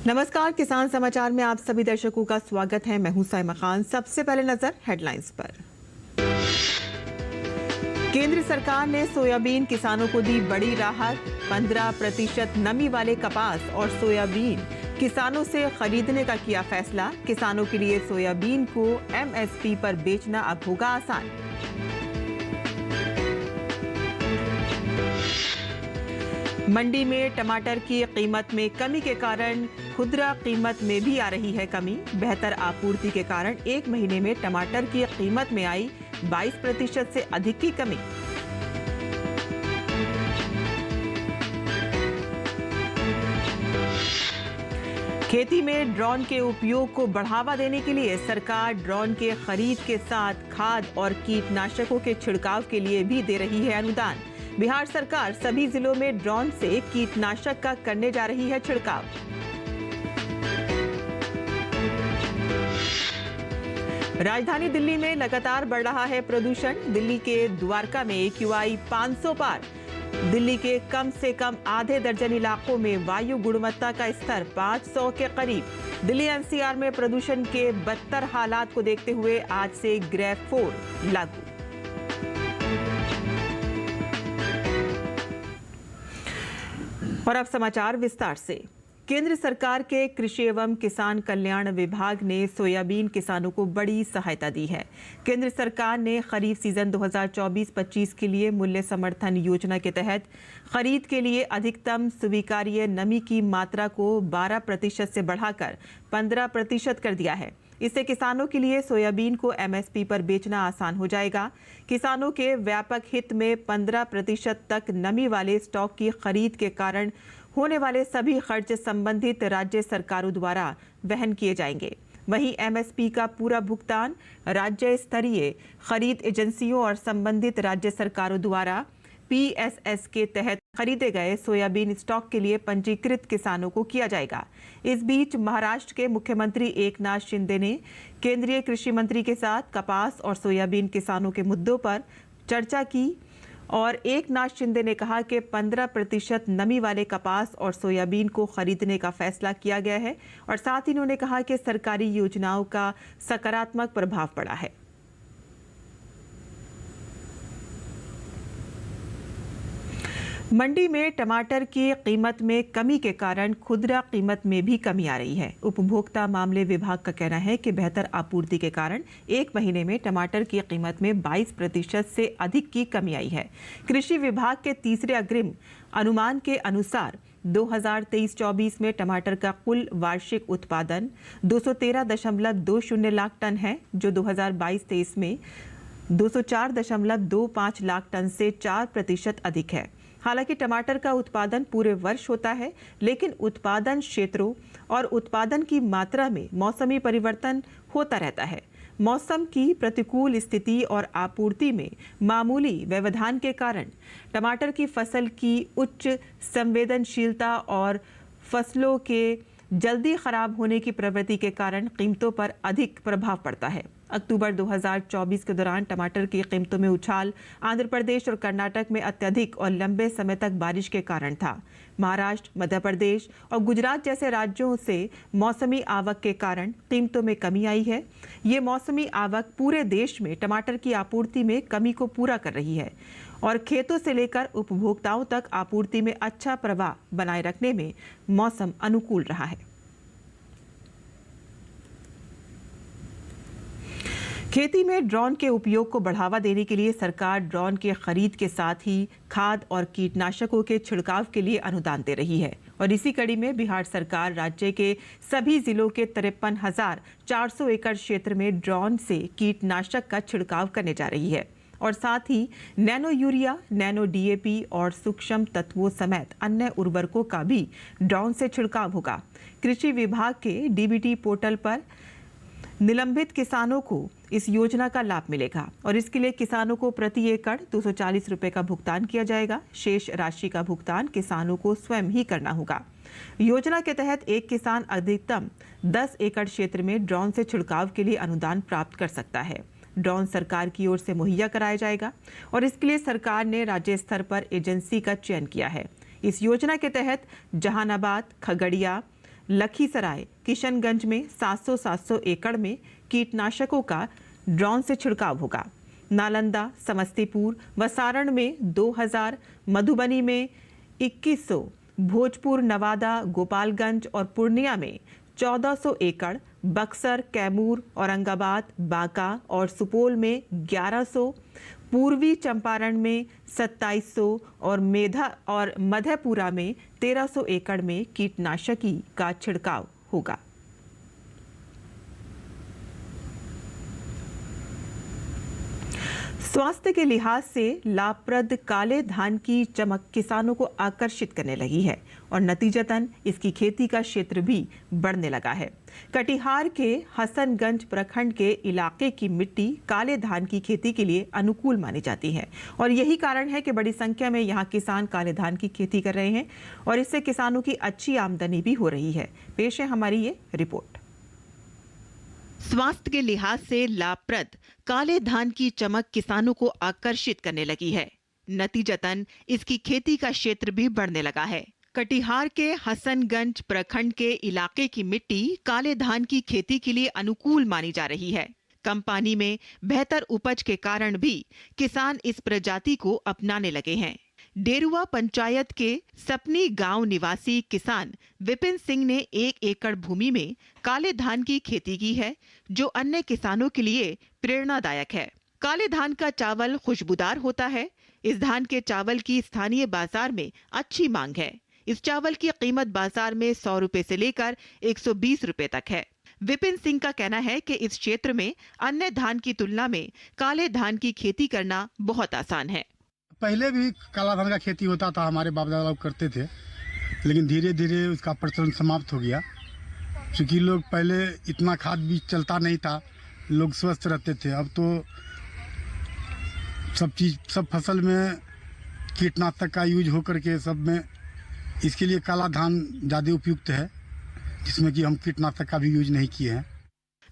नमस्कार, किसान समाचार में आप सभी दर्शकों का स्वागत है। मैं हूं साइमा खान। सबसे पहले नजर हेडलाइंस पर। केंद्र सरकार ने सोयाबीन किसानों को दी बड़ी राहत। 15% नमी वाले कपास और सोयाबीन किसानों से खरीदने का किया फैसला। किसानों के लिए सोयाबीन को MSP पर बेचना अब होगा आसान। मंडी में टमाटर की कीमत में कमी के कारण खुदरा कीमत में भी आ रही है कमी। बेहतर आपूर्ति के कारण एक महीने में टमाटर की कीमत में आई 22% से अधिक की कमी। खेती में ड्रोन के उपयोग को बढ़ावा देने के लिए सरकार ड्रोन के खरीद के साथ खाद और कीटनाशकों के छिड़काव के लिए भी दे रही है अनुदान। बिहार सरकार सभी जिलों में ड्रोन से कीटनाशक का करने जा रही है छिड़काव। राजधानी दिल्ली में लगातार बढ़ रहा है प्रदूषण। दिल्ली के द्वारका में AQI 500 पार। दिल्ली के कम से कम आधे दर्जन इलाकों में वायु गुणवत्ता का स्तर 500 के करीब। दिल्ली NCR में प्रदूषण के बदतर हालात को देखते हुए आज से ग्रेड 4 लागू। और अब समाचार विस्तार से। केंद्र सरकार के कृषि एवं किसान कल्याण विभाग ने सोयाबीन किसानों को बड़ी सहायता दी है। केंद्र सरकार ने खरीफ सीजन 2024-25 के लिए मूल्य समर्थन योजना के तहत खरीद के लिए अधिकतम स्वीकार्य नमी की मात्रा को 12% से बढ़ाकर 15% कर दिया है। इससे किसानों के लिए सोयाबीन को MSP पर बेचना आसान हो जाएगा। किसानों के व्यापक हित में 15% तक नमी वाले स्टॉक की खरीद के कारण होने वाले सभी खर्च संबंधित राज्य सरकारों द्वारा वहन किए जाएंगे। वहीं MSP का पूरा भुगतान राज्य स्तरीय खरीद एजेंसियों और संबंधित राज्य सरकारों द्वारा PSS के तहत खरीदे गए सोयाबीन स्टॉक के लिए पंजीकृत किसानों को किया जाएगा। इस बीच महाराष्ट्र के मुख्यमंत्री एकनाथ शिंदे ने केंद्रीय कृषि मंत्री के साथ कपास और सोयाबीन किसानों के मुद्दों पर चर्चा की और एकनाथ शिंदे ने कहा कि 15% नमी वाले कपास और सोयाबीन को खरीदने का फैसला किया गया है और साथ ही उन्होंने कहा कि सरकारी योजनाओं का सकारात्मक प्रभाव पड़ा है। मंडी में टमाटर की कीमत में कमी के कारण खुदरा कीमत में भी कमी आ रही है। उपभोक्ता मामले विभाग का कहना है कि बेहतर आपूर्ति के कारण एक महीने में टमाटर की कीमत में 22% से अधिक की कमी आई है। कृषि विभाग के तीसरे अग्रिम अनुमान के अनुसार 2023-24 में टमाटर का कुल वार्षिक उत्पादन 213.20 लाख टन है, जो 2022-23 में 204.25 लाख टन से 4% अधिक है। हालांकि टमाटर का उत्पादन पूरे वर्ष होता है, लेकिन उत्पादन क्षेत्रों और उत्पादन की मात्रा में मौसमी परिवर्तन होता रहता है। मौसम की प्रतिकूल स्थिति और आपूर्ति में मामूली व्यवधान के कारण टमाटर की फसल की उच्च संवेदनशीलता और फसलों के जल्दी खराब होने की प्रवृत्ति के कारण कीमतों पर अधिक प्रभाव पड़ता है। अक्टूबर 2024 के दौरान टमाटर की कीमतों में उछाल आंध्र प्रदेश और कर्नाटक में अत्यधिक और लंबे समय तक बारिश के कारण था। महाराष्ट्र, मध्य प्रदेश और गुजरात जैसे राज्यों से मौसमी आवक के कारण कीमतों में कमी आई है। ये मौसमी आवक पूरे देश में टमाटर की आपूर्ति में कमी को पूरा कर रही है और खेतों से लेकर उपभोक्ताओं तक आपूर्ति में अच्छा प्रवाह बनाए रखने में मौसम अनुकूल रहा है। खेती में ड्रोन के उपयोग को बढ़ावा देने के लिए सरकार ड्रोन के खरीद के साथ ही खाद और कीटनाशकों के छिड़काव के लिए अनुदान दे रही है और इसी कड़ी में बिहार सरकार राज्य के सभी जिलों के 53,400 एकड़ क्षेत्र में ड्रोन से कीटनाशक का छिड़काव करने जा रही है और साथ ही नैनो यूरिया, नैनो DAP और सूक्ष्म तत्वों समेत अन्य उर्वरकों का भी ड्रोन से छिड़काव होगा। कृषि विभाग के DBT पोर्टल पर निलंबित किसानों को इस योजना का लाभ मिलेगा और इसके लिए किसानों को प्रति एकड़ 240 रुपए का भुगतान किया जाएगा। शेष राशि का भुगतान किसानों को स्वयं ही करना होगा। योजना के तहत एक किसान अधिकतम 10 एकड़ क्षेत्र में ड्रोन से छिड़काव के लिए अनुदान प्राप्त कर सकता है। ड्रोन सरकार की ओर से मुहैया कराया जाएगा और इसके लिए सरकार ने राज्य स्तर पर एजेंसी का चयन किया है। इस योजना के तहत जहानाबाद, खगड़िया, लखीसराय, किशनगंज में 700 एकड़ में कीटनाशकों का ड्रोन से छिड़काव होगा। नालंदा, समस्तीपुर व सारण में 2000, मधुबनी में 2100, भोजपुर, नवादा, गोपालगंज और पूर्णिया में 1400 एकड़, बक्सर, कैमूर, औरंगाबाद, बांका और सुपौल में 1100, पूर्वी चंपारण में 2700 और मेधा और मधेपुरा में 1300 एकड़ में कीटनाशकी का छिड़काव होगा। स्वास्थ्य के लिहाज से लाभप्रद काले धान की चमक किसानों को आकर्षित करने लगी है और नतीजतन इसकी खेती का क्षेत्र भी बढ़ने लगा है। कटिहार के हसनगंज प्रखंड के इलाके की मिट्टी काले धान की खेती के लिए अनुकूल मानी जाती है और यही कारण है कि बड़ी संख्या में यहाँ किसान काले धान की खेती कर रहे हैं और इससे किसानों की अच्छी आमदनी भी हो रही है। पेश है हमारी ये रिपोर्ट। स्वास्थ्य के लिहाज से लाभप्रद काले धान की चमक किसानों को आकर्षित करने लगी है। नतीजतन इसकी खेती का क्षेत्र भी बढ़ने लगा है। कटिहार के हसनगंज प्रखंड के इलाके की मिट्टी काले धान की खेती के लिए अनुकूल मानी जा रही है। कम पानी में बेहतर उपज के कारण भी किसान इस प्रजाति को अपनाने लगे हैं। डेरुआ पंचायत के सपनी गांव निवासी किसान विपिन सिंह ने 1 एकड़ भूमि में काले धान की खेती की है, जो अन्य किसानों के लिए प्रेरणादायक है। काले धान का चावल खुशबूदार होता है। इस धान के चावल की स्थानीय बाजार में अच्छी मांग है। इस चावल की कीमत बाजार में 100 रुपए से लेकर 120 रुपए तक है। विपिन सिंह का कहना है कि इस क्षेत्र में अन्य धान की तुलना में काले धान की खेती करना बहुत आसान है। पहले भी काला धान का खेती होता था, हमारे बाप दादा लोग करते थे, लेकिन धीरे धीरे उसका प्रचलन समाप्त हो गया। क्योंकि लोग पहले इतना खाद बीज चलता नहीं था, लोग स्वस्थ रहते थे। अब तो सब फसल में कीटनाशक का यूज होकर के सब में, इसके लिए काला धान ज़्यादा उपयुक्त है, जिसमें कि हम कीटनाशक का भी यूज नहीं किए हैं।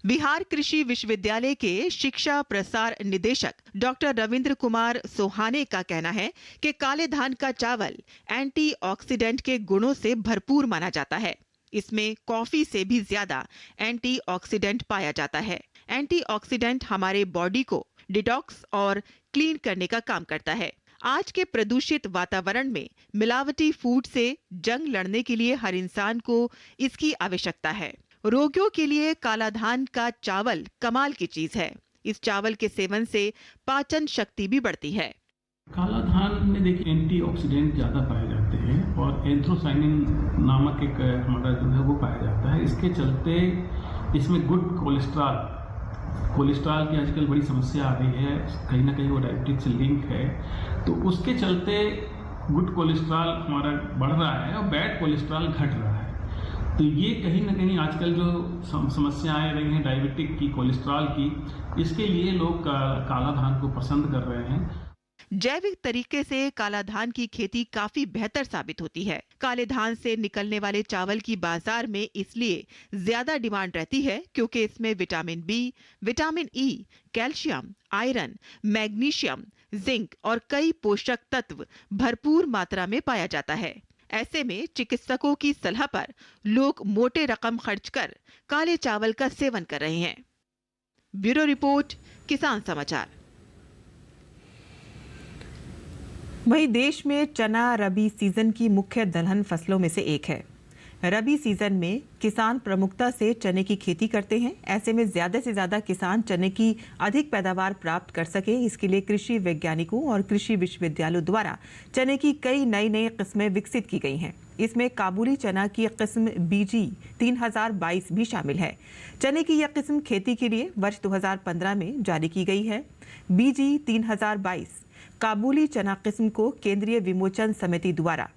बिहार कृषि विश्वविद्यालय के शिक्षा प्रसार निदेशक डॉक्टर रविंद्र कुमार सोहाने का कहना है कि काले धान का चावल एंटीऑक्सीडेंट के गुणों से भरपूर माना जाता है। इसमें कॉफी से भी ज्यादा एंटीऑक्सीडेंट पाया जाता है। एंटीऑक्सीडेंट हमारे बॉडी को डिटॉक्स और क्लीन करने का काम करता है। आज के प्रदूषित वातावरण में मिलावटी फूड से जंग लड़ने के लिए हर इंसान को इसकी आवश्यकता है। रोगियों के लिए काला धान का चावल कमाल की चीज है। इस चावल के सेवन से पाचन शक्ति भी बढ़ती है। काला धान में देखिए एंटीऑक्सीडेंट ज़्यादा पाए जाते हैं और एंथ्रोसाइनिन नामक एक हमारा जो है वो पाया जाता है। इसके चलते इसमें गुड कोलेस्ट्रॉल की आजकल बड़ी समस्या आ रही है, कहीं ना कहीं वो डायबिटीज से लिंक है, तो उसके चलते गुड कोलेस्ट्रॉल हमारा बढ़ रहा है और बैड कोलेस्ट्रॉल घट रहा है। तो ये कहीं ना कहीं आजकल जो समस्याएं आ रही हैं डायबिटिक की, कोलेस्ट्रॉल की, इसके लिए लोग काला धान को पसंद कर रहे हैं। जैविक तरीके से काला धान की खेती काफी बेहतर साबित होती है। काले धान से निकलने वाले चावल की बाजार में इसलिए ज्यादा डिमांड रहती है क्योंकि इसमें vitamin B, vitamin E, calcium, iron, magnesium, zinc और कई पोषक तत्व भरपूर मात्रा में पाया जाता है। ऐसे में चिकित्सकों की सलाह पर लोग मोटे रकम खर्च कर काले चावल का सेवन कर रहे हैं। ब्यूरो रिपोर्ट, किसान समाचार। वहीं देश में चना रबी सीजन की मुख्य दलहन फसलों में से एक है। रबी सीजन में किसान प्रमुखता से चने की खेती करते हैं। ऐसे में ज्यादा से ज्यादा किसान चने की अधिक पैदावार प्राप्त कर सके, इसके लिए कृषि वैज्ञानिकों और कृषि विश्वविद्यालयों द्वारा चने की कई नई किस्में विकसित की गई हैं। इसमें काबुली चना की किस्म BG 3022 भी शामिल है। चने की यह किस्म खेती के लिए वर्ष 2015 में जारी की गई है। BG 3022 काबुली चना किस्म को केंद्रीय विमोचन समिति द्वारा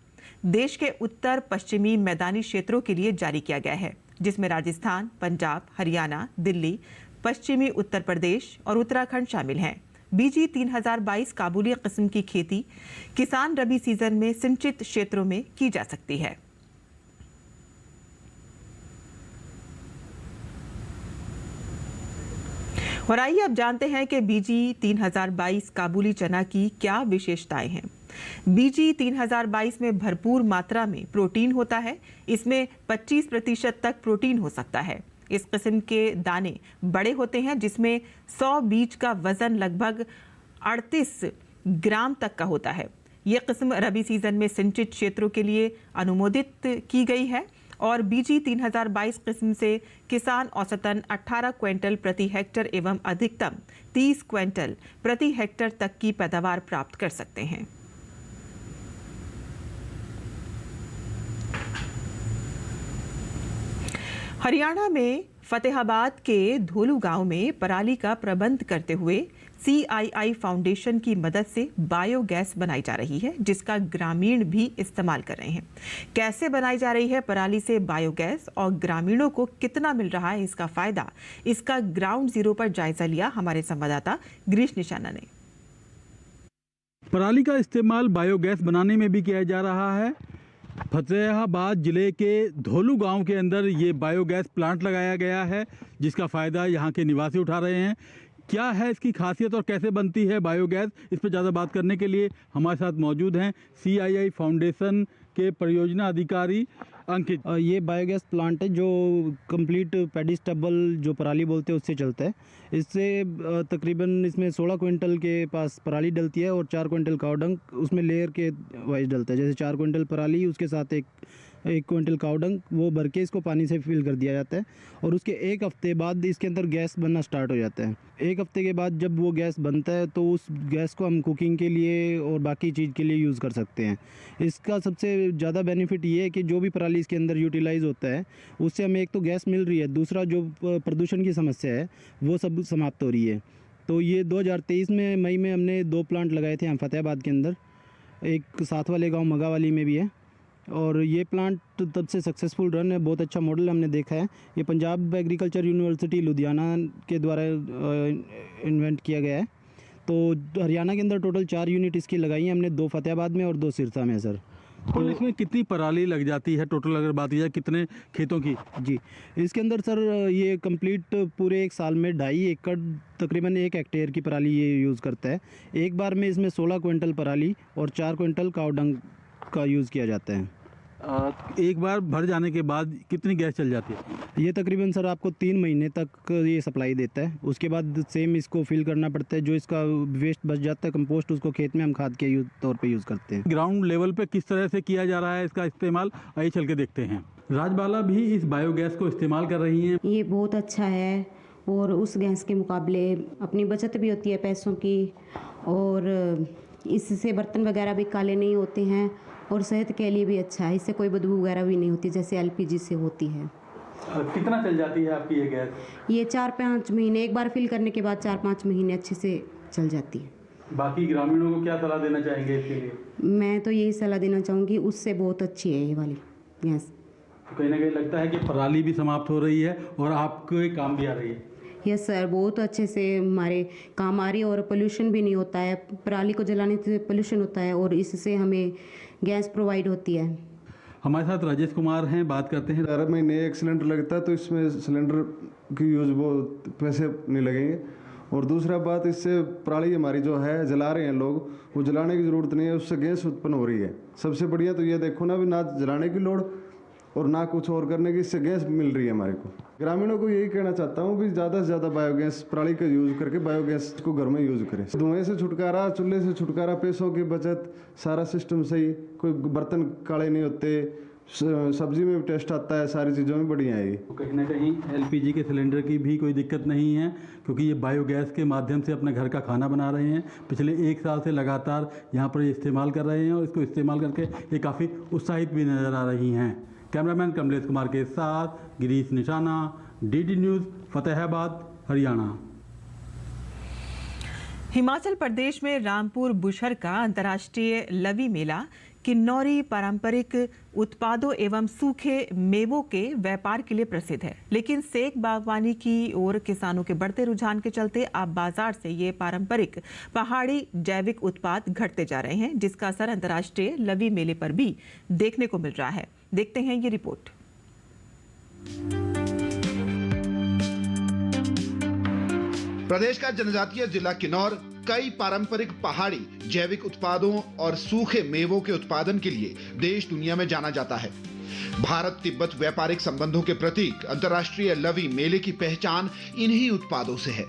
देश के उत्तर पश्चिमी मैदानी क्षेत्रों के लिए जारी किया गया है, जिसमें राजस्थान, पंजाब, हरियाणा, दिल्ली, पश्चिमी उत्तर प्रदेश और उत्तराखंड शामिल हैं। BG 3022 काबुली किस्म की खेती किसान रबी सीजन में सिंचित क्षेत्रों में की जा सकती है। और आइए अब जानते हैं कि BG 3022 काबुली चना की क्या विशेषताएं हैं। बीजी 3022 में भरपूर मात्रा में प्रोटीन होता है। इसमें 25% तक प्रोटीन हो सकता है। इस किस्म के दाने बड़े होते हैं, जिसमें 100 बीज का वजन लगभग 38 ग्राम तक का होता है। ये किस्म रबी सीजन में सिंचित क्षेत्रों के लिए अनुमोदित की गई है और बीजी 3022 किस्म से किसान औसतन 18 क्विंटल प्रति हेक्टर एवं अधिकतम 30 क्विंटल प्रति हेक्टर तक की पैदावार प्राप्त कर सकते हैं। हरियाणा में फतेहाबाद के धोलू गांव में पराली का प्रबंध करते हुए CII फाउंडेशन की मदद से बायोगैस बनाई जा रही है, जिसका ग्रामीण भी इस्तेमाल कर रहे हैं। कैसे बनाई जा रही है पराली से बायोगैस और ग्रामीणों को कितना मिल रहा है इसका फायदा, इसका ग्राउंड जीरो पर जायजा लिया हमारे संवाददाता गिरीश निशाना ने। पराली का इस्तेमाल बायोगैस बनाने में भी किया जा रहा है। फतेहाबाद जिले के धोलू गांव के अंदर ये बायोगैस प्लांट लगाया गया है, जिसका फ़ायदा यहाँ के निवासी उठा रहे हैं। क्या है इसकी खासियत और कैसे बनती है बायोगैस, इस पर ज़्यादा बात करने के लिए हमारे साथ मौजूद हैं CII फाउंडेशन के परियोजना अधिकारी अंकित। ये बायोगैस प्लांट है जो कंप्लीट पेडिस्टेबल जो पराली बोलते हैं उससे चलता है। इससे तकरीबन इसमें 16 क्विंटल के पास पराली डलती है और 4 क्विंटल कावडंग उसमें लेयर के वाइज डलता है। जैसे 4 क्विंटल पराली, उसके साथ एक क्विंटल कावडंग वो भर के इसको पानी से फिल कर दिया जाता है और उसके 1 हफ्ते बाद इसके अंदर गैस बनना स्टार्ट हो जाता है। 1 हफ्ते के बाद जब वो गैस बनता है तो उस गैस को हम कुकिंग के लिए और बाकी चीज़ के लिए यूज़ कर सकते हैं। इसका सबसे ज़्यादा बेनिफिट ये है कि जो भी पराली इसके अंदर यूटिलाइज़ होता है उससे हमें एक तो गैस मिल रही है, दूसरा जो प्रदूषण की समस्या है वो सब समाप्त हो रही है। तो ये 2023 में मई में हमने 2 प्लांट लगाए थे हम फतेहाबाद के अंदर, एक साथ वाले गाँव मगावाली में भी है और ये प्लांट तब से सक्सेसफुल रन है। बहुत अच्छा मॉडल हमने देखा है। ये पंजाब एग्रीकल्चर यूनिवर्सिटी लुधियाना के द्वारा इन्वेंट किया गया है। तो हरियाणा के अंदर टोटल 4 यूनिट इसकी लगाई हैं हमने, 2 फतेहाबाद में और 2 सिरसा में सर। तो इसमें कितनी पराली लग जाती है टोटल, अगर बात की जाए कितने खेतों की? जी, इसके अंदर सर ये कंप्लीट पूरे 1 साल में 2.5 एकड़ तकरीबन 1 हेक्टेयर की पराली ये यूज़ करता है। एक बार में इसमें 16 क्विंटल पराली और 4 क्विंटल कावडंग का यूज़ किया जाता है। एक बार भर जाने के बाद कितनी गैस चल जाती है? ये तकरीबन सर आपको 3 महीने तक ये सप्लाई देता है। उसके बाद सेम इसको फिल करना पड़ता है। जो इसका वेस्ट बच जाता है कंपोस्ट, उसको खेत में हम खाद के तौर पे यूज़ करते हैं। ग्राउंड लेवल पे किस तरह से किया जा रहा है इसका इस्तेमाल, आइए चल के देखते हैं। राजबाला भी इस बायोगैस को इस्तेमाल कर रही हैं। ये बहुत अच्छा है और उस गैस के मुकाबले अपनी बचत भी होती है पैसों की और इससे बर्तन वगैरह भी काले नहीं होते हैं और सेहत के लिए भी अच्छा है। इससे कोई बदबू वगैरह भी नहीं होती जैसे LPG से होती है। कितना चल जाती है आपकी ये गैस? ये 4-5 महीने, एक बार फिल करने के बाद 4-5 महीने अच्छे से चल जाती है। बाकी ग्रामीणों को क्या सलाह देना चाहेंगे इसके लिए? मैं तो यही सलाह देना चाहूँगी, उससे बहुत अच्छी है ये वाली गैस। तो कहीं ना कहीं लगता है कि पराली भी समाप्त हो रही है और आपके काम भी आ रही है। यस सर, बहुत अच्छे से हमारे काम आ रही है और पोल्यूशन भी नहीं होता है। पराली को जलाने से पोल्यूशन होता है और इससे हमें गैस प्रोवाइड होती है। हमारे साथ राजेश कुमार हैं, बात करते हैं। हर महीने 1 सिलेंडर लगता है तो इसमें सिलेंडर की यूज़ वो पैसे नहीं लगेंगे। और दूसरा बात, इससे पराली हमारी जो है जला रहे हैं लोग, वो जलाने की ज़रूरत नहीं है, उससे गैस उत्पन्न हो रही है। सबसे बढ़िया तो ये देखो ना, भी ना जलाने की लोड़ और ना कुछ और करने की, इससे गैस मिल रही है हमारे को। ग्रामीणों को यही कहना चाहता हूँ भी ज़्यादा से ज़्यादा बायोगैस पराली का यूज़ करके बायोगैस को घर में यूज़ करें। धुएं से छुटकारा, चूल्हे से छुटकारा, पैसों की बचत, सारा सिस्टम सही, कोई बर्तन काले नहीं होते, सब्जी में भी टेस्ट आता है, सारी चीज़ों में बढ़िया है ये। तो कहीं ना कहीं LPG के सिलेंडर की भी कोई दिक्कत नहीं है, क्योंकि ये बायोगैस के माध्यम से अपने घर का खाना बना रहे हैं। पिछले 1 साल से लगातार यहाँ पर ये इस्तेमाल कर रहे हैं और इसको इस्तेमाल करके ये काफ़ी उत्साहित भी नज़र आ रही हैं। कैमरामैन कमलेश कुमार के साथ गिरीश निशाना, DD न्यूज़, फतेहाबाद, हरियाणा। हिमाचल प्रदेश में रामपुर बुशहर का अंतर्राष्ट्रीय लवी मेला किन्नौरी पारंपरिक उत्पादों एवं सूखे मेवों के व्यापार के लिए प्रसिद्ध है, लेकिन सेब बागवानी की ओर किसानों के बढ़ते रुझान के चलते अब बाजार से ये पारंपरिक पहाड़ी जैविक उत्पाद घटते जा रहे हैं, जिसका असर अंतर्राष्ट्रीय लवी मेले पर भी देखने को मिल रहा है। देखते हैं ये रिपोर्ट। प्रदेश का जनजातीय जिला किन्नौर कई पारंपरिक पहाड़ी जैविक उत्पादों और सूखे मेवों के उत्पादन के लिए देश दुनिया में जाना जाता है। भारत तिब्बत व्यापारिक संबंधों के प्रतीक अंतर्राष्ट्रीय लवी मेले की पहचान इन्हीं उत्पादों से है।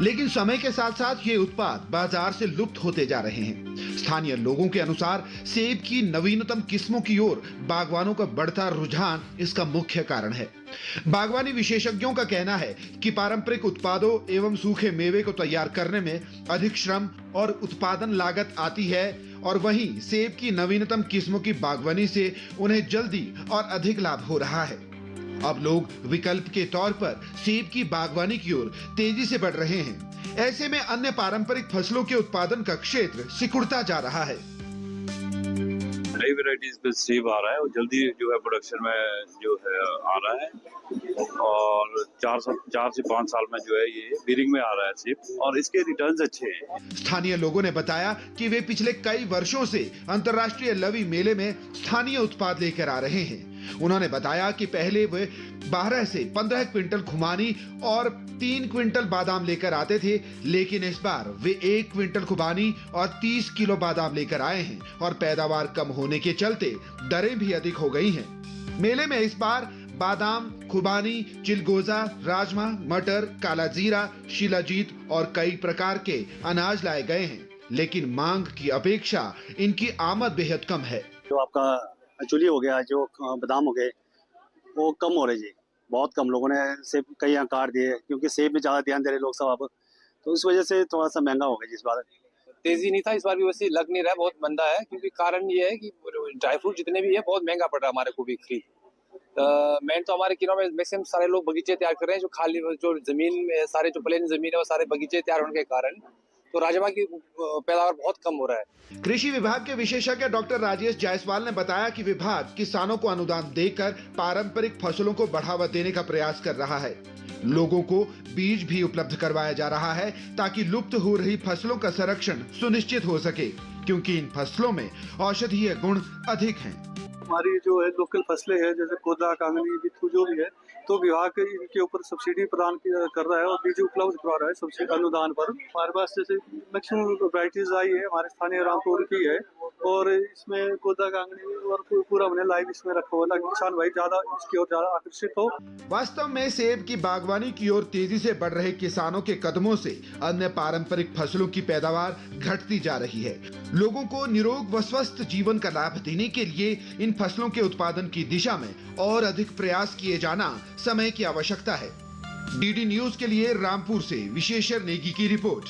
लेकिन समय के साथ साथ ये उत्पाद बाजार से लुप्त होते जा रहे हैं। स्थानीय लोगों के अनुसार सेब की नवीनतम किस्मों की ओर बागवानों का बढ़ता रुझान इसका मुख्य कारण है। बागवानी विशेषज्ञों का कहना है कि पारंपरिक उत्पादों एवं सूखे मेवे को तैयार करने में अधिक श्रम और उत्पादन लागत आती है और वहीं सेब की नवीनतम किस्मों की बागवानी से उन्हें जल्दी और अधिक लाभ हो रहा है। अब लोग विकल्प के तौर पर सेब की बागवानी की ओर तेजी से बढ़ रहे हैं। ऐसे में अन्य पारंपरिक फसलों के उत्पादन का क्षेत्र सिकुड़ता जा रहा है। नई वैरायटीज पे सेब आ रहा है और जल्दी जो है प्रोडक्शन में जो है आ रहा है और 4 से 5 साल में जो है ये बीरिंग में आ रहा है सेब और इसके रिटर्न्स अच्छे हैं। स्थानीय लोगों ने बताया कि वे पिछले कई वर्षों से अंतर्राष्ट्रीय लवी मेले में स्थानीय उत्पाद लेकर आ रहे हैं। उन्होंने बताया कि पहले वे 12 से 15 क्विंटल खुबानी और 3 क्विंटल बादाम लेकर आते थे, लेकिन इस बार वे 1 क्विंटल खुबानी और 30 किलो बादाम लेकर आए हैं और पैदावार कम होने के चलते दरें भी अधिक हो गई हैं। मेले में इस बार बादाम, खुबानी, चिलगोजा, राजमा, मटर, काला जीरा, शिलाजीत और कई प्रकार के अनाज लाए गए हैं, लेकिन मांग की अपेक्षा इनकी आमद बेहद कम है। जो आपका चुली हो गया, जो बादाम हो गए, वो कम हो रहे जी, बहुत कम। लोगों ने सेब कई यहाँ काट दिए क्योंकि सेब में ज़्यादा ध्यान दे रहे लोग सब अब, तो इस वजह से थोड़ा सा महंगा हो गया जिस बार। तेजी नहीं था इस बार भी, वैसे लग नहीं रहा है, बहुत मंदा है क्योंकि कारण ये है कि ड्राई फ्रूट जितने भी है बहुत महंगा पड़ रहा है हमारे को भी खरीद। मेन तो हमारे किलो में मैक्सिमम सारे लोग बगीचे तैयार कर रहे हैं, जो खाली जो जमीन में सारे जो प्लेन जमीन है वो सारे बगीचे तैयार होने के कारण तो राजमा की पैदावार बहुत कम हो रहा है। कृषि विभाग के विशेषज्ञ डॉक्टर राजेश जायसवाल ने बताया कि विभाग किसानों को अनुदान देकर पारंपरिक फसलों को बढ़ावा देने का प्रयास कर रहा है। लोगों को बीज भी उपलब्ध करवाया जा रहा है ताकि लुप्त हो रही फसलों का संरक्षण सुनिश्चित हो सके, क्योंकि इन फसलों में औषधीय गुण अधिक हैं। हमारी जो है लोकल फसलें हैं जैसे कोदा, कांगनी, बिथू जो भी है, तो विभाग इनके ऊपर सब्सिडी प्रदान कर रहा है और बीज उपलब्ध करवा रहा है सब्सिडी अनुदान पर। हमारे पास जैसे मैक्सिमम वैरायटीज आई है, हमारे स्थानीय रामपुर की है और इसमें कोदा, कांगनी और पूरा हमने लाइव इसमें रखा हुआ ताकि किसान भाई ज्यादा इसकी ओर ज्यादा आकर्षित हो। वास्तव में सेब की बागवानी की ओर तेजी से बढ़ रहे किसानों के कदमों से अन्य पारंपरिक फसलों की पैदावार घटती जा रही है। लोगों को निरोग व स्वस्थ जीवन का लाभ देने के लिए इन फसलों के उत्पादन की दिशा में और अधिक प्रयास किए जाना समय की आवश्यकता है। डीडी न्यूज के लिए रामपुर से विशेषर नेगी की रिपोर्ट।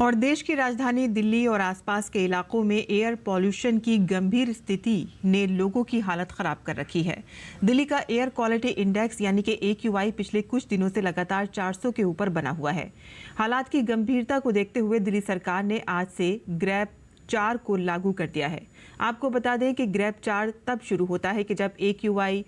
और देश की राजधानी दिल्ली और आसपास के इलाकों में एयर पॉल्यूशन की गंभीर स्थिति ने लोगों की हालत खराब कर रखी है। दिल्ली का एयर क्वालिटी इंडेक्स यानी कि AQI पिछले कुछ दिनों से लगातार 400 के ऊपर बना हुआ है। हालात की गंभीरता को देखते हुए दिल्ली सरकार ने आज से ग्रैप 4 को लागू कर दिया है। आपको बता दें कि ग्रैप 4 तब शुरू होता है कि जब AQI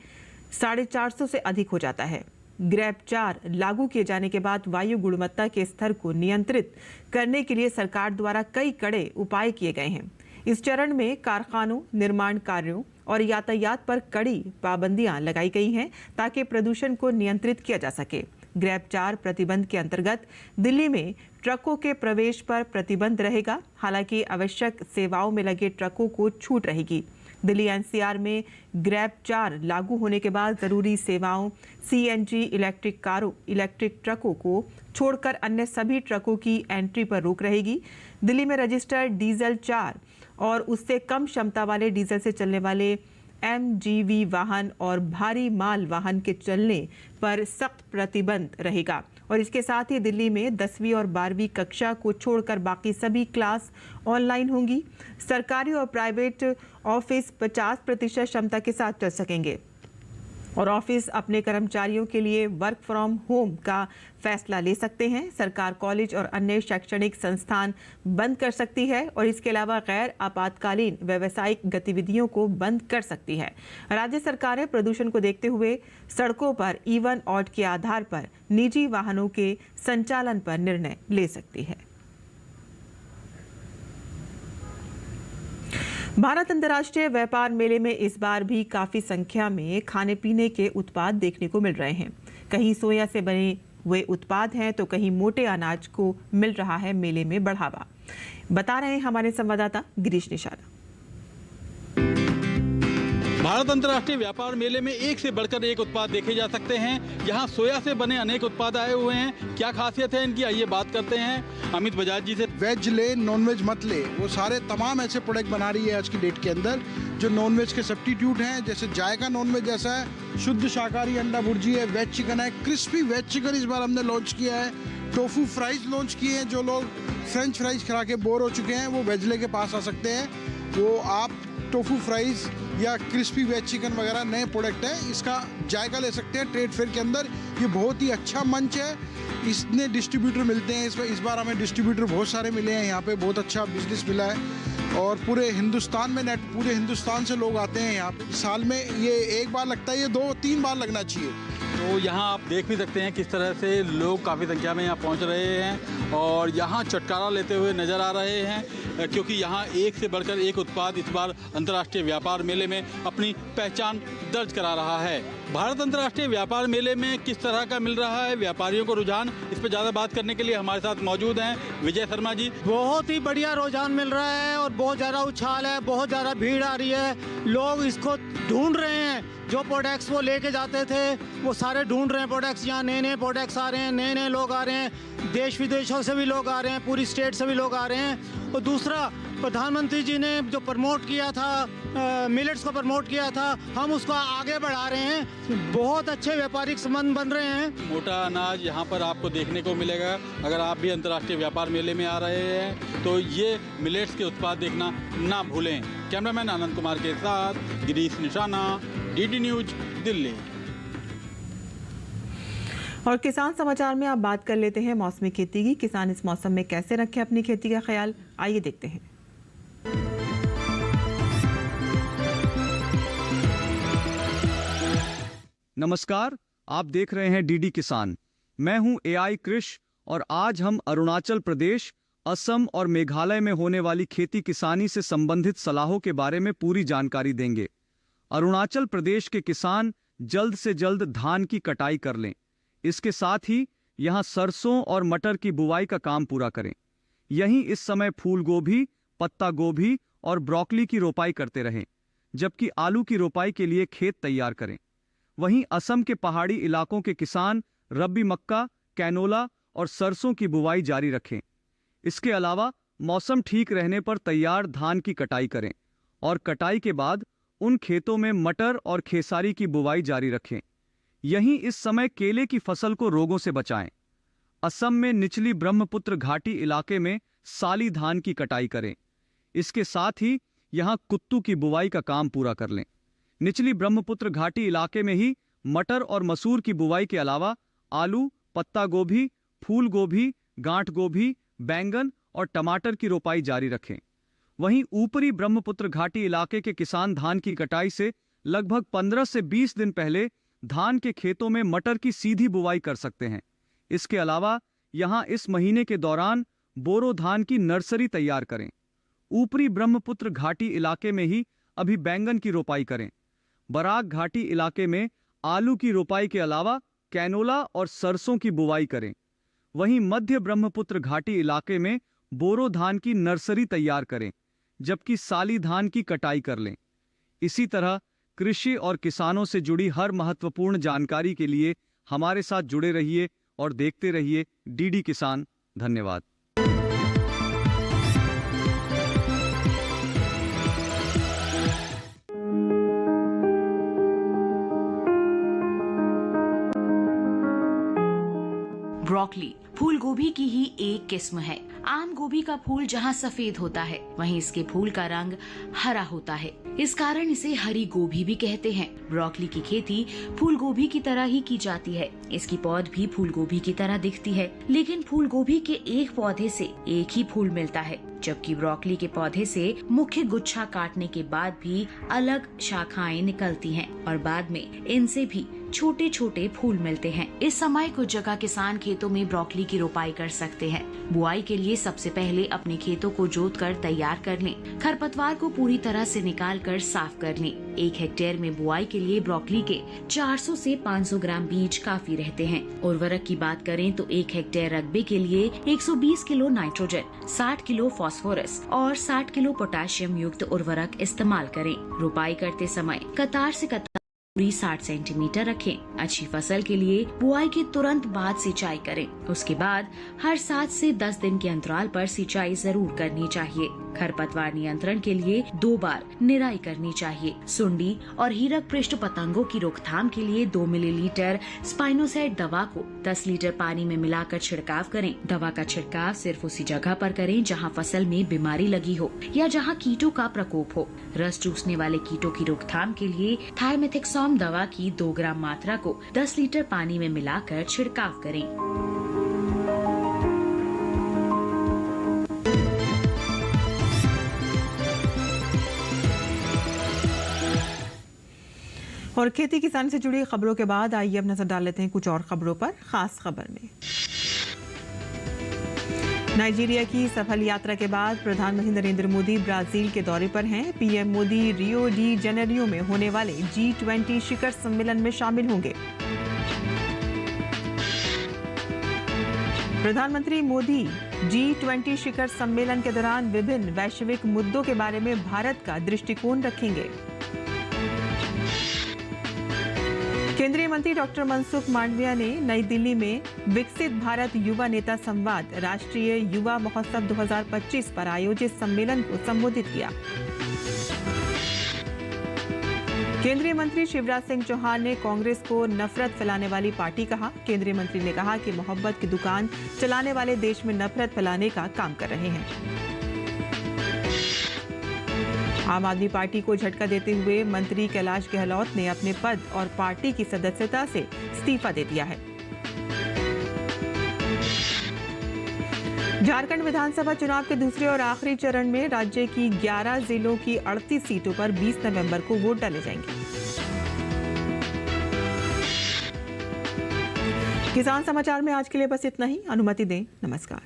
450 से अधिक हो जाता है। ग्रैप 4 लागू किए जाने के बाद वायु गुणवत्ता के स्तर को नियंत्रित करने के लिए सरकार द्वारा कई कड़े उपाय किए गए हैं। इस चरण में कारखानों, निर्माण कार्यों और यातायात पर कड़ी पाबंदियां लगाई गई हैं ताकि प्रदूषण को नियंत्रित किया जा सके। ग्रैप 4 प्रतिबंध के अंतर्गत दिल्ली में ट्रकों के प्रवेश पर प्रतिबंध रहेगा। हालांकि आवश्यक सेवाओं में लगे ट्रकों को छूट रहेगी। दिल्ली NCR में ग्रैप 4 लागू होने के बाद जरूरी सेवाओं, CNG, इलेक्ट्रिक कारों, इलेक्ट्रिक ट्रकों को छोड़कर अन्य सभी ट्रकों की एंट्री पर रोक रहेगी। दिल्ली में रजिस्टर्ड डीजल 4 और उससे कम क्षमता वाले डीजल से चलने वाले MGV वाहन और भारी माल वाहन के चलने पर सख्त प्रतिबंध रहेगा। और इसके साथ ही दिल्ली में 10वीं और 12वीं कक्षा को छोड़कर बाकी सभी क्लास ऑनलाइन होंगी। सरकारी और प्राइवेट ऑफिस 50% क्षमता के साथ चल सकेंगे और ऑफिस अपने कर्मचारियों के लिए वर्क फ्रॉम होम का फैसला ले सकते हैं। सरकार कॉलेज और अन्य शैक्षणिक संस्थान बंद कर सकती है और इसके अलावा गैर आपातकालीन व्यावसायिक गतिविधियों को बंद कर सकती है। राज्य सरकारें प्रदूषण को देखते हुए सड़कों पर इवन ऑड के आधार पर निजी वाहनों के संचालन पर निर्णय ले सकती है। भारत अंतर्राष्ट्रीय व्यापार मेले में इस बार भी काफी संख्या में खाने पीने के उत्पाद देखने को मिल रहे हैं। कहीं सोया से बने वे उत्पाद हैं तो कहीं मोटे अनाज को मिल रहा है मेले में बढ़ावा, बता रहे हैं हमारे संवाददाता गिरीश निशाना। भारत अंतर्राष्ट्रीय व्यापार मेले में एक से बढ़कर एक उत्पाद देखे जा सकते हैं। यहाँ सोया से बने अनेक उत्पाद आए हुए हैं। क्या खासियत है इनकी, आइए बात करते हैं अमित बजाज जी से। वेज ले नॉन वेज मत ले, वो सारे तमाम ऐसे प्रोडक्ट बना रही है आज की डेट के अंदर जो नॉन वेज के सब्स्टिट्यूट हैं। जैसे जायका नॉन वेज जैसा है, शुद्ध शाकाहारी अंडा भुर्जी है, वेज चिकन है, क्रिस्पी वेज चिकन इस बार हमने लॉन्च किया है। टोफू फ्राइज लॉन्च किए हैं। जो लोग फ्रेंच फ्राइज खा के बोर हो चुके हैं वो वेजले के पास आ सकते हैं। वो आप टोफू फ्राइज या क्रिस्पी वेज चिकन वगैरह नए प्रोडक्ट है, इसका जायका ले सकते हैं ट्रेड फेयर के अंदर। ये बहुत ही अच्छा मंच है, इसने डिस्ट्रीब्यूटर मिलते हैं। इस बार हमें डिस्ट्रीब्यूटर बहुत सारे मिले हैं, यहाँ पे बहुत अच्छा बिजनेस मिला है और पूरे हिंदुस्तान में पूरे हिंदुस्तान से लोग आते हैं यहाँ पे। साल में ये एक बार लगता है, ये 2-3 बार लगना चाहिए। तो यहाँ आप देख भी सकते हैं किस तरह से लोग काफ़ी संख्या में यहाँ पहुँच रहे हैं और यहाँ छुटकारा लेते हुए नज़र आ रहे हैं, क्योंकि यहाँ एक से बढ़कर एक उत्पाद इस बार अंतर्राष्ट्रीय व्यापार मेले में अपनी पहचान दर्ज करा रहा है। भारत अंतर्राष्ट्रीय व्यापार मेले में किस तरह का मिल रहा है व्यापारियों को रुझान, इस पर ज़्यादा बात करने के लिए हमारे साथ मौजूद हैं विजय शर्मा जी। बहुत ही बढ़िया रुझान मिल रहा है और बहुत ज़्यादा उछाल है, बहुत ज़्यादा भीड़ आ रही है। लोग इसको ढूंढ रहे हैं, जो प्रोडक्ट्स वो लेके जाते थे वो सारे ढूंढ रहे हैं प्रोडक्ट्स। यहाँ नए नए प्रोडक्ट्स आ रहे हैं, नए नए लोग आ रहे हैं, देश विदेशों से भी लोग आ रहे हैं, पूरी स्टेट से भी लोग आ रहे हैं। और दूसरा, प्रधानमंत्री जी ने जो प्रमोट किया था, मिलेट्स को प्रमोट किया था, हम उसको आगे बढ़ा रहे हैं। बहुत अच्छे व्यापारिक संबंध बन रहे हैं। मोटा अनाज यहाँ पर आपको देखने को मिलेगा। अगर आप भी अंतर्राष्ट्रीय व्यापार मेले में आ रहे हैं तो ये मिलेट्स के उत्पाद देखना ना भूलें। कैमरामैन आनंद कुमार के साथ गिरीश निशाना, DD न्यूज, दिल्ली। और किसान समाचार में आप बात कर लेते हैं मौसमी खेती की। किसान इस मौसम में कैसे रखें अपनी खेती का ख्याल, आइए देखते हैं। नमस्कार, आप देख रहे हैं DD किसान। मैं हूं AI कृष और आज हम अरुणाचल प्रदेश, असम और मेघालय में होने वाली खेती किसानी से संबंधित सलाहों के बारे में पूरी जानकारी देंगे। अरुणाचल प्रदेश के किसान जल्द से जल्द धान की कटाई कर लें। इसके साथ ही यहाँ सरसों और मटर की बुवाई का काम पूरा करें। यहीं इस समय फूल गोभी, पत्ता गोभी और ब्रोकली की रोपाई करते रहें, जबकि आलू की रोपाई के लिए खेत तैयार करें। वहीं असम के पहाड़ी इलाकों के किसान रबी मक्का, कैनोला और सरसों की बुवाई जारी रखें। इसके अलावा मौसम ठीक रहने पर तैयार धान की कटाई करें और कटाई के बाद उन खेतों में मटर और खेसारी की बुवाई जारी रखें। यहीं इस समय केले की फसल को रोगों से बचाएं। असम में निचली ब्रह्मपुत्र घाटी इलाके में साली धान की कटाई करें। इसके साथ ही यहां कुत्तू की बुवाई का काम पूरा कर लें। निचली ब्रह्मपुत्र घाटी इलाके में ही मटर और मसूर की बुवाई के अलावा आलू, पत्ता गोभी, फूल गोभी, गांठ गोभी, बैंगन और टमाटर की रोपाई जारी रखें। वहीं ऊपरी ब्रह्मपुत्र घाटी इलाके के किसान धान की कटाई से लगभग 15 से 20 दिन पहले धान के खेतों में मटर की सीधी बुवाई कर सकते हैं। इसके अलावा यहां इस महीने के दौरान बोरो धान की नर्सरी तैयार करें। ऊपरी ब्रह्मपुत्र घाटी इलाके में ही अभी बैंगन की रोपाई करें। बराक घाटी इलाके में आलू की रोपाई के अलावा कैनोला और सरसों की बुवाई करें। वहीं मध्य ब्रह्मपुत्र घाटी इलाके में बोरो धान की नर्सरी तैयार करें, जबकि साली धान की कटाई कर लें। इसी तरह कृषि और किसानों से जुड़ी हर महत्वपूर्ण जानकारी के लिए हमारे साथ जुड़े रहिए और देखते रहिए DD किसान। धन्यवाद। ब्रोकली फूल गोभी की ही एक किस्म है। आम गोभी का फूल जहाँ सफेद होता है, वहीं इसके फूल का रंग हरा होता है। इस कारण इसे हरी गोभी भी कहते हैं। ब्रोकली की खेती फूल गोभी की तरह ही की जाती है। इसकी पौध भी फूल गोभी की तरह दिखती है, लेकिन फूल गोभी के एक पौधे से एक ही फूल मिलता है, जबकि ब्रोकली के पौधे से मुख्य गुच्छा काटने के बाद भी अलग शाखाएं निकलती हैं और बाद में इनसे भी छोटे छोटे फूल मिलते हैं। इस समय कुछ जगह किसान खेतों में ब्रोकली की रोपाई कर सकते हैं। बुआई के लिए सबसे पहले अपने खेतों को जोत कर तैयार कर लें। खरपतवार को पूरी तरह से निकाल कर साफ कर लें। 1 हेक्टेयर में बुआई के लिए ब्रोकली के 400 से 500 ग्राम बीज काफी रहते हैं। उर्वरक की बात करें तो 1 हेक्टेयर रकबे के लिए 120 किलो नाइट्रोजन, 60 किलो फास्फोरस और 60 किलो पोटेशियम युक्त उर्वरक इस्तेमाल करें। रोपाई करते समय कतार से कतार दूरी 60 सेंटीमीटर रखें। अच्छी फसल के लिए बुआई के तुरंत बाद सिंचाई करें। उसके बाद हर 7 से 10 दिन के अंतराल पर सिंचाई जरूर करनी चाहिए। खरपतवार नियंत्रण के लिए 2 बार निराई करनी चाहिए। सुंडी और हीरक पृष्ठ पतंगों की रोकथाम के लिए 2 मिलीलीटर स्पाइनोसाइड दवा को 10 लीटर पानी में मिलाकर छिड़काव करें। दवा का छिड़काव सिर्फ उसी जगह पर करें जहां फसल में बीमारी लगी हो या जहां कीटों का प्रकोप हो। रस चूसने वाले कीटों की रोकथाम के लिए थायमेथिक्सोम दवा की 2 ग्राम मात्रा को 10 लीटर पानी में मिलाकर छिड़काव करें। और खेती किसान से जुड़ी खबरों के बाद आइए अब नजर डाल लेते हैं कुछ और खबरों पर। खास खबर में नाइजीरिया की सफल यात्रा के बाद प्रधानमंत्री नरेंद्र मोदी ब्राजील के दौरे पर हैं। PM Modi Rio de Janeiro में होने वाले G20 शिखर सम्मेलन में शामिल होंगे। प्रधानमंत्री मोदी G20 शिखर सम्मेलन के दौरान विभिन्न वैश्विक मुद्दों के बारे में भारत का दृष्टिकोण रखेंगे। केंद्रीय मंत्री डॉक्टर मनसुख मांडविया ने नई दिल्ली में विकसित भारत युवा नेता संवाद राष्ट्रीय युवा महोत्सव 2025 पर आयोजित सम्मेलन को संबोधित किया। केंद्रीय मंत्री शिवराज सिंह चौहान ने कांग्रेस को नफरत फैलाने वाली पार्टी कहा। केंद्रीय मंत्री ने कहा कि मोहब्बत की दुकान चलाने वाले देश में नफरत फैलाने का काम कर रहे हैं। आम आदमी पार्टी को झटका देते हुए मंत्री कैलाश गहलोत ने अपने पद और पार्टी की सदस्यता से इस्तीफा दे दिया है। झारखंड विधानसभा चुनाव के दूसरे और आखिरी चरण में राज्य की 11 जिलों की 38 सीटों पर 20 नवंबर को वोट डाले जाएंगे। किसान समाचार में आज के लिए बस इतना ही। अनुमति दें। नमस्कार।